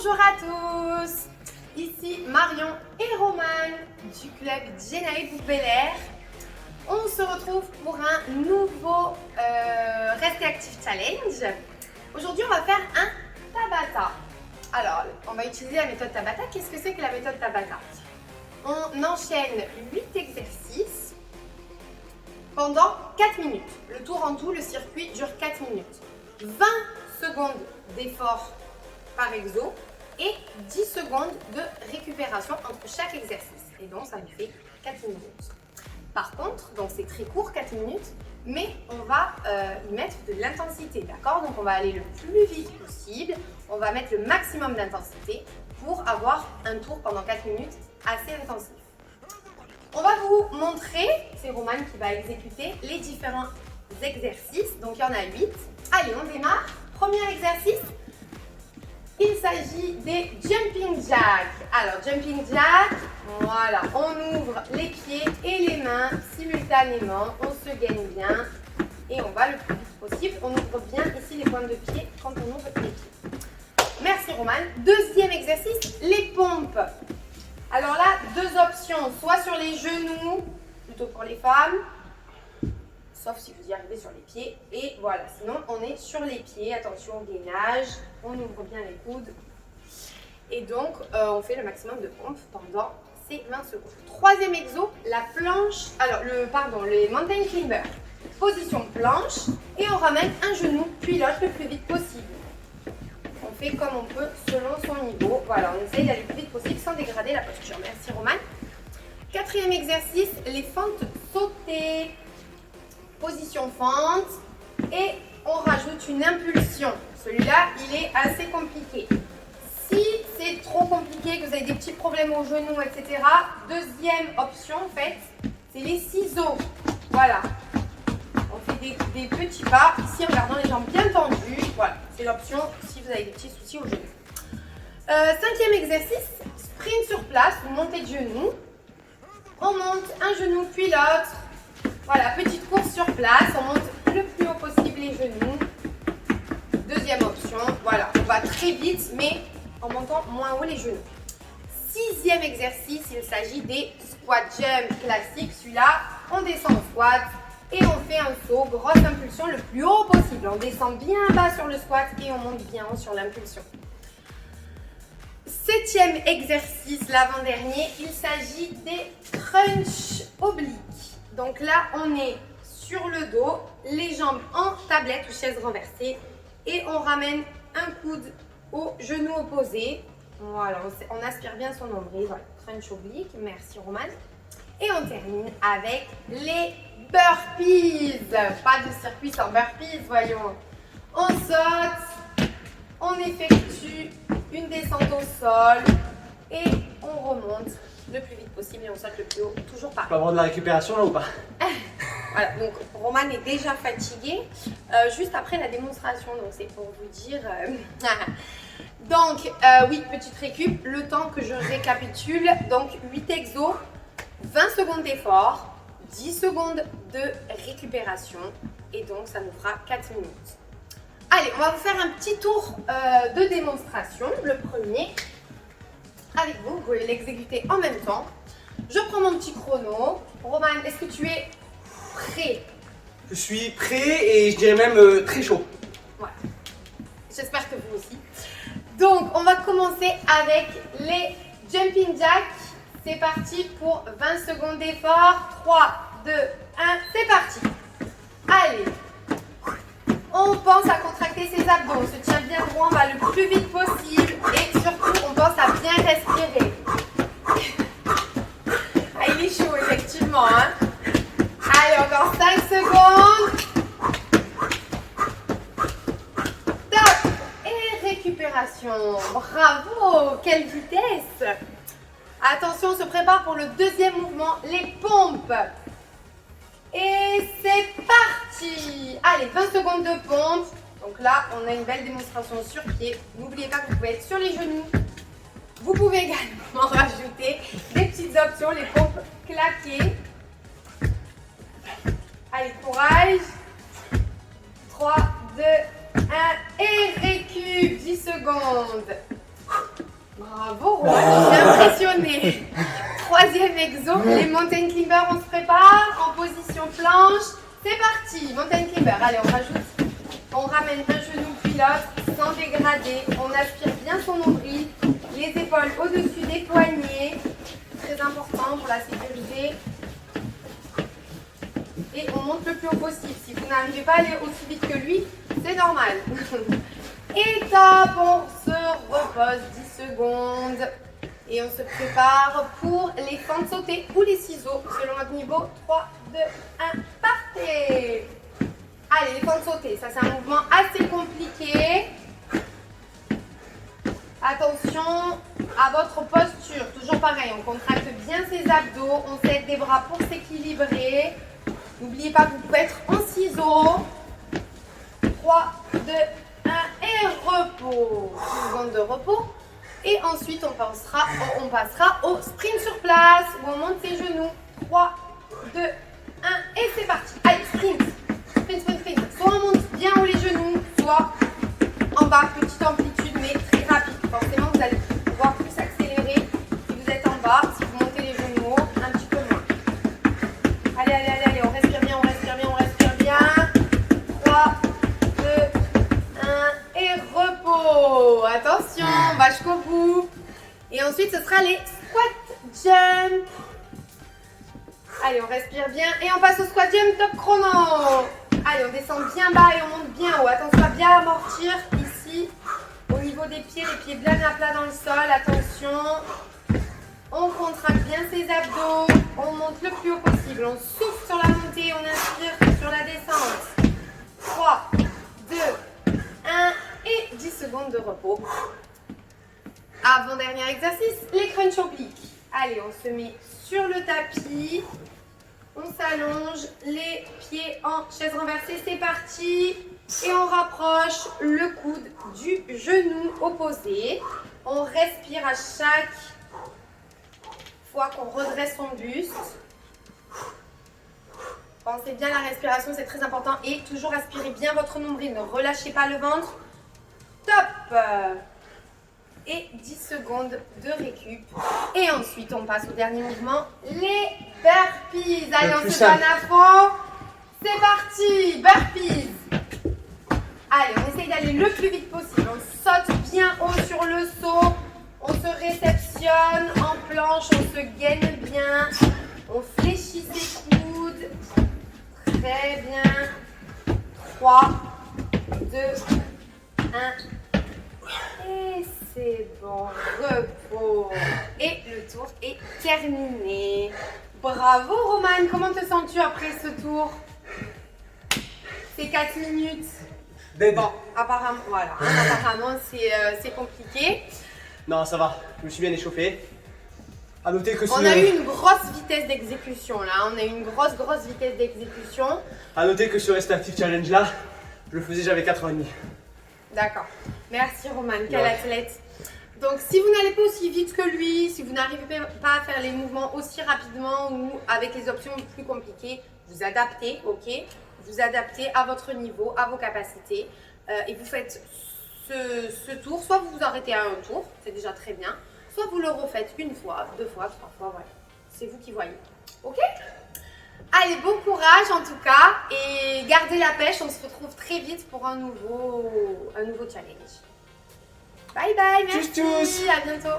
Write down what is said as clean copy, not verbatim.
Bonjour à tous, ici Marion et Romane du club Genaï pour Bel Air. On se retrouve pour un nouveau Restez Actif Challenge. Aujourd'hui, on va faire un Tabata. Alors, on va utiliser la méthode Tabata. Qu'est-ce que c'est que la méthode Tabata? On enchaîne 8 exercices pendant 4 minutes. Le tour en tout, le circuit dure 4 minutes. 20 secondes d'effort par exo et 10 secondes de récupération entre chaque exercice. Et donc, ça nous fait 4 minutes. Par contre, donc c'est très court, 4 minutes, mais on va y mettre de l'intensité, d'accord? Donc, on va aller le plus vite possible. On va mettre le maximum d'intensité pour avoir un tour pendant 4 minutes assez intensif. On va vous montrer, c'est Romane qui va exécuter les différents exercices. Donc, il y en a 8. Allez, on démarre. Premier exercice. Il s'agit des jumping jacks. Alors, jumping jack, voilà, on ouvre les pieds et les mains simultanément, on se gaine bien et on va le plus vite possible. On ouvre bien ici les pointes de pied quand on ouvre les pieds. Merci Romane. Deuxième exercice, les pompes. Alors là, deux options, soit sur les genoux, plutôt pour les femmes, sauf si vous y arrivez sur les pieds. Et voilà, sinon on est sur les pieds. Attention au gainage, on ouvre bien les coudes. Et donc, on fait le maximum de pompes pendant ces 20 secondes. Troisième exo, la planche, alors les mountain climbers. Position planche et on ramène un genou puis l'autre le plus vite possible. On fait comme on peut selon son niveau. Voilà, on essaye d'aller le plus vite possible sans dégrader la posture. Merci Romane. Quatrième exercice, les fentes sautées. Position fente et on rajoute une impulsion. Celui-là, il est assez compliqué. Si c'est trop compliqué, que vous avez des petits problèmes aux genoux, etc., deuxième option, en fait, c'est les ciseaux. Voilà. On fait des petits pas, ici en gardant les jambes bien tendues. Voilà, c'est l'option si vous avez des petits soucis aux genoux. Cinquième exercice, sprint sur place, vous montez de genoux. On monte un genou puis l'autre. Voilà, petite course sur place, on monte le plus haut possible les genoux. Deuxième option, voilà, on va très vite, mais en montant moins haut les genoux. Sixième exercice, il s'agit des squat jump classiques. Celui-là, on descend au squat et on fait un saut, grosse impulsion le plus haut possible. On descend bien bas sur le squat et on monte bien haut sur l'impulsion. Septième exercice, l'avant-dernier, il s'agit des crunch obliques. Donc là, on est sur le dos, les jambes en tablette ou chaise renversée et on ramène un coude au genou opposé. Voilà, on aspire bien son nombril. Voilà, crunch oblique. Merci Romane. Et on termine avec les burpees. Pas de circuit sans burpees, voyons. On saute, on effectue une descente au sol et on remonte le plus vite possible et on saute le plus haut, toujours pareil. On peut avoir de la récupération là ou pas? Voilà, donc Romane est déjà fatiguée juste après la démonstration, donc c'est pour vous dire. Donc, oui, petite récup, le temps que je récapitule, donc 8 exos, 20 secondes d'effort, 10 secondes de récupération et donc ça nous fera 4 minutes. Allez, on va vous faire un petit tour de démonstration, le premier. Avec vous, vous pouvez l'exécuter en même temps. Je prends mon petit chrono. Romane, est-ce que tu es prêt? Je suis prêt et je dirais même très chaud. Ouais. J'espère que vous aussi. Donc, on va commencer avec les jumping jacks. C'est parti pour 20 secondes d'effort. 3, 2, 1, c'est parti. Allez. On pense à contracter ses abdos. On se tient bien droit, on va le plus vite possible. Et surtout, on pense à bien respirer. Ah, il est chaud, effectivement. Hein. Allez, encore 5 secondes. Top. Et récupération. Bravo. Quelle vitesse. Attention, on se prépare pour le deuxième mouvement, les pompes. Et c'est parti. Allez, 20 secondes de pompe. Donc là, on a une belle démonstration sur pied. N'oubliez pas que vous pouvez être sur les genoux. Vous pouvez également rajouter des petites options, les pompes claquées. Allez, courage. 3, 2, 1 et récup. 10 secondes. Bravo, Roman, je suis impressionnée. Troisième exo, les mountain climbers, on se prépare en position planche. C'est parti, mountain climber. Allez, on ramène un genou puis l'autre sans dégrader. On aspire bien son nombril, les épaules au-dessus des poignets. Très important pour la sécurité. Et on monte le plus haut possible. Si vous n'arrivez pas à aller aussi vite que lui, c'est normal. Et top, on se repose 10 secondes. Et on se prépare pour les fentes sautées ou les ciseaux selon notre niveau. 3, 2, 1, partez! Allez, les fentes sautées, ça c'est un mouvement assez compliqué. Attention à votre posture, toujours pareil, on contracte bien ses abdos, on s'aide des bras pour s'équilibrer. N'oubliez pas que vous pouvez être en ciseaux. 3, 2, 1 et repos. 10 secondes de repos. Et ensuite, on passera au sprint sur place où on monte ses genoux. 3, 2, 1 et c'est parti. Allez, sprint. Sprint, sprint, sprint. Soit on monte bien haut les genoux, soit en bas, petite amplitude mais très rapide. Forcément, vous allez pouvoir plus accélérer si vous êtes en bas. Si vous montez les genoux hauts, un petit peu moins. Allez, allez, allez, allez. On respire bien, on respire bien, on respire bien. 3, 2, 1 et repos. Attention, on va jusqu'au bout. Et ensuite, ce sera les squat jump. Allez, on respire bien et on passe au squat jump top chrono. Allez, on descend bien bas et on monte bien haut. Attention à bien amortir ici au niveau des pieds, les pieds bien à plat dans le sol. Attention, on contracte bien ses abdos, on monte le plus haut possible. On souffle sur la montée, on inspire sur la descente. 3, 2, 1 et 10 secondes de repos. Avant-dernier exercice, les crunch obliques. Allez, on se met sur le tapis. On s'allonge, les pieds en chaise renversée, c'est parti. Et on rapproche le coude du genou opposé. On respire à chaque fois qu'on redresse son buste. Pensez bien à la respiration, c'est très important. Et toujours aspirez bien votre nombril, ne relâchez pas le ventre. Top! Et 10 secondes de récup. Et ensuite, on passe au dernier mouvement, les burpees. Allez, on se donne à fond. C'est parti, burpees. Allez, on essaye d'aller le plus vite possible. On saute bien haut sur le saut. On se réceptionne en planche, on se gaine bien. On fléchit ses coudes. Très bien. 3, 2, 1. Et c'est bon, repos. Et le tour est terminé. Bravo Roman, comment te sens-tu après ce tour? C'est 4 minutes. Bon, apparemment, voilà, apparemment c'est compliqué. Non, ça va, je me suis bien échauffé. À noter que on a eu une grosse vitesse d'exécution là, on a eu une grosse vitesse d'exécution. À noter que ce Rest Active Challenge là, je le faisais, j'avais 4 ans et demi. D'accord. Merci Roman, quel athlète. Donc si vous n'allez pas aussi vite que lui, si vous n'arrivez pas à faire les mouvements aussi rapidement ou avec les options plus compliquées, vous adaptez, ok? Vous adaptez à votre niveau, à vos capacités et vous faites ce tour. Soit vous vous arrêtez à un tour, c'est déjà très bien, soit vous le refaites une fois, 2 fois, 3 fois, voilà. C'est vous qui voyez, ok? Allez, bon courage en tout cas et gardez la pêche, on se retrouve très vite pour un nouveau challenge. Bye bye, merci, tchuss, tchuss. à bientôt.